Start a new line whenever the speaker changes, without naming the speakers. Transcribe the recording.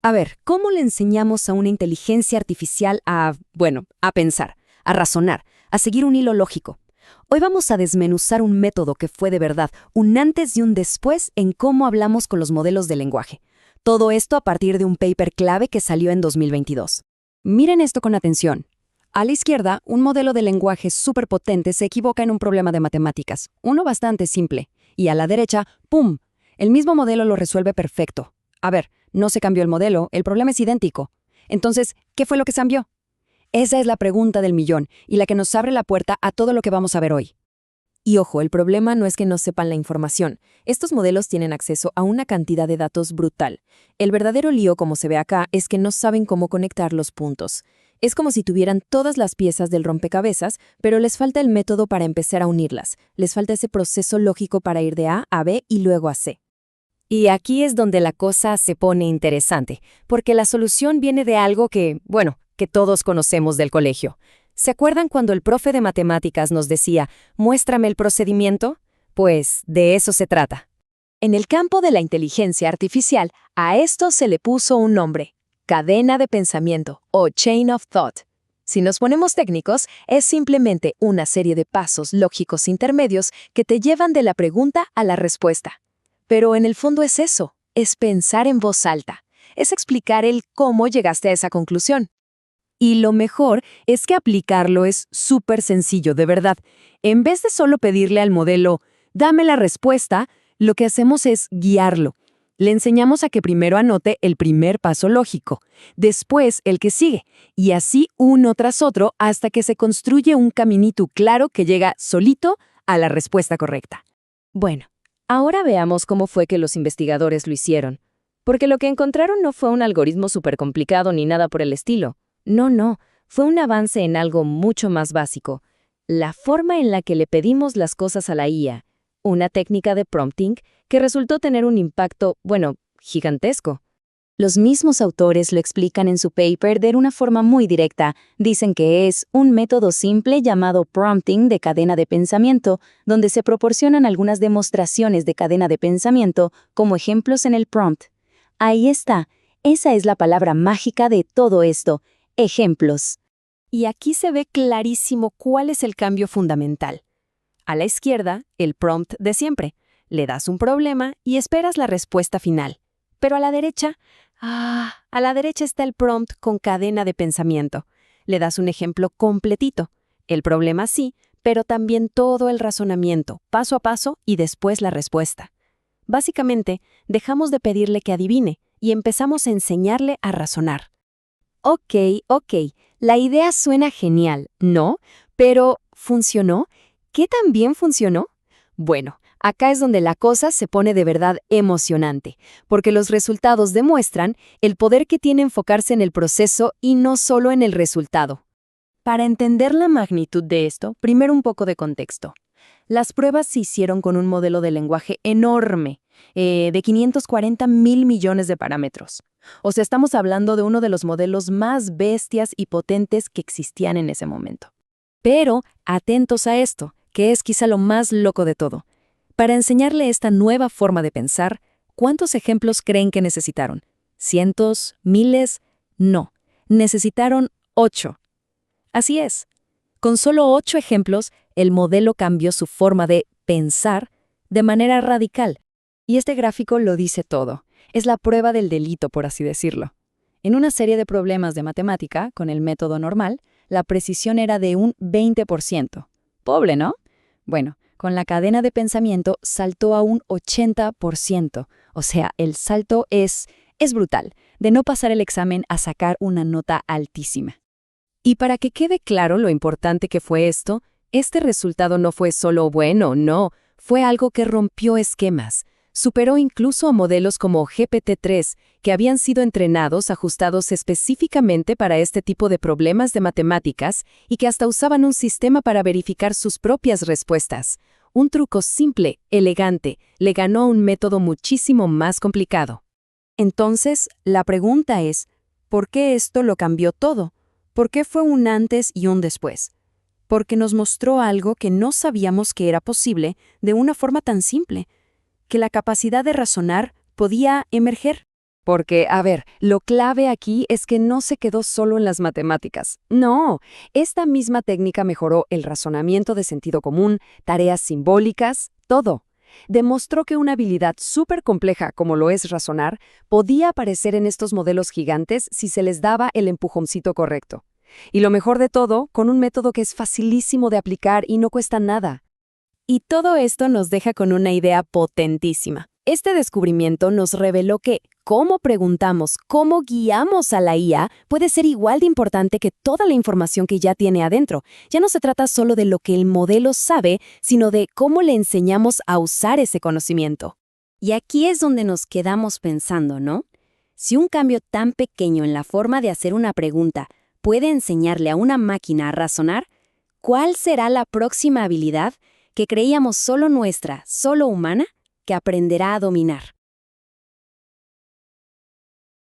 A ver, ¿cómo le enseñamos a una inteligencia artificial a pensar, a razonar, a seguir un hilo lógico? Hoy vamos a desmenuzar un método que fue de verdad un antes y un después en cómo hablamos con los modelos de lenguaje. Todo esto a partir de un paper clave que salió en 2022. Miren esto con atención. A la izquierda, un modelo de lenguaje superpotente se equivoca en un problema de matemáticas, uno bastante simple. Y a la derecha, ¡pum!, el mismo modelo lo resuelve perfecto. A ver, no se cambió el modelo, el problema es idéntico. Entonces, ¿qué fue lo que cambió? Esa es la pregunta del millón y la que nos abre la puerta a todo lo que vamos a ver hoy. Y ojo, el problema no es que no sepan la información. Estos modelos tienen acceso a una cantidad de datos brutal. El verdadero lío, como se ve acá, es que no saben cómo conectar los puntos. Es como si tuvieran todas las piezas del rompecabezas, pero les falta el método para empezar a unirlas. Les falta ese proceso lógico para ir de A a B y luego a C. Y aquí es donde la cosa se pone interesante, porque la solución viene de algo que todos conocemos del colegio. ¿Se acuerdan cuando el profe de matemáticas nos decía, muéstrame el procedimiento? Pues de eso se trata. En el campo de la inteligencia artificial, a esto se le puso un nombre: cadena de pensamiento o chain of thought. Si nos ponemos técnicos, es simplemente una serie de pasos lógicos intermedios que te llevan de la pregunta a la respuesta. Pero en el fondo es eso, es pensar en voz alta, es explicar el cómo llegaste a esa conclusión. Y lo mejor es que aplicarlo es súper sencillo, de verdad. En vez de solo pedirle al modelo, dame la respuesta, lo que hacemos es guiarlo. Le enseñamos a que primero anote el primer paso lógico, después el que sigue, y así uno tras otro hasta que se construye un caminito claro que llega solito a la respuesta correcta. Bueno, ahora veamos cómo fue que los investigadores lo hicieron. Porque lo que encontraron no fue un algoritmo súper complicado ni nada por el estilo. No, fue un avance en algo mucho más básico. La forma en la que le pedimos las cosas a la IA, una técnica de prompting que resultó tener un impacto, gigantesco. Los mismos autores lo explican en su paper de una forma muy directa. Dicen que es un método simple llamado prompting de cadena de pensamiento, donde se proporcionan algunas demostraciones de cadena de pensamiento como ejemplos en el prompt. Ahí está, esa es la palabra mágica de todo esto: ejemplos. Y aquí se ve clarísimo cuál es el cambio fundamental. A la izquierda, el prompt de siempre. Le das un problema y esperas la respuesta final. Pero a la derecha está el prompt con cadena de pensamiento. Le das un ejemplo completito. El problema sí, pero también todo el razonamiento, paso a paso y después la respuesta. Básicamente, dejamos de pedirle que adivine y empezamos a enseñarle a razonar. Ok, la idea suena genial, ¿no? Pero, ¿funcionó? ¿Qué tan bien funcionó? Bueno, acá es donde la cosa se pone de verdad emocionante, porque los resultados demuestran el poder que tiene enfocarse en el proceso y no solo en el resultado. Para entender la magnitud de esto, primero un poco de contexto. Las pruebas se hicieron con un modelo de lenguaje enorme, de 540 mil millones de parámetros. O sea, estamos hablando de uno de los modelos más bestias y potentes que existían en ese momento. Pero, atentos a esto, que es quizá lo más loco de todo. Para enseñarle esta nueva forma de pensar, ¿cuántos ejemplos creen que necesitaron? ¿Cientos? ¿Miles? No, necesitaron 8. Así es. Con solo 8 ejemplos, el modelo cambió su forma de pensar de manera radical. Y este gráfico lo dice todo. Es la prueba del delito, por así decirlo. En una serie de problemas de matemática, con el método normal, la precisión era de un 20%. Pobre, ¿no? Bueno, con la cadena de pensamiento saltó a un 80%. O sea, el salto es brutal, de no pasar el examen a sacar una nota altísima. Y para que quede claro lo importante que fue esto, este resultado no fue solo bueno, no, fue algo que rompió esquemas. Superó incluso a modelos como GPT-3, que habían sido entrenados, ajustados específicamente para este tipo de problemas de matemáticas y que hasta usaban un sistema para verificar sus propias respuestas. Un truco simple, elegante, le ganó a un método muchísimo más complicado. Entonces, la pregunta es, ¿por qué esto lo cambió todo? ¿Por qué fue un antes y un después? Porque nos mostró algo que no sabíamos que era posible de una forma tan simple, que la capacidad de razonar podía emerger. Porque, a ver, lo clave aquí es que no se quedó solo en las matemáticas. No, esta misma técnica mejoró el razonamiento de sentido común, tareas simbólicas, todo. Demostró que una habilidad súper compleja como lo es razonar podía aparecer en estos modelos gigantes si se les daba el empujoncito correcto. Y lo mejor de todo, con un método que es facilísimo de aplicar y no cuesta nada. Y todo esto nos deja con una idea potentísima. Este descubrimiento nos reveló que cómo preguntamos, cómo guiamos a la IA puede ser igual de importante que toda la información que ya tiene adentro. Ya no se trata solo de lo que el modelo sabe, sino de cómo le enseñamos a usar ese conocimiento. Y aquí es donde nos quedamos pensando, ¿no? Si un cambio tan pequeño en la forma de hacer una pregunta puede enseñarle a una máquina a razonar, ¿cuál será la próxima habilidad que creíamos solo nuestra, solo humana, que aprenderá a dominar?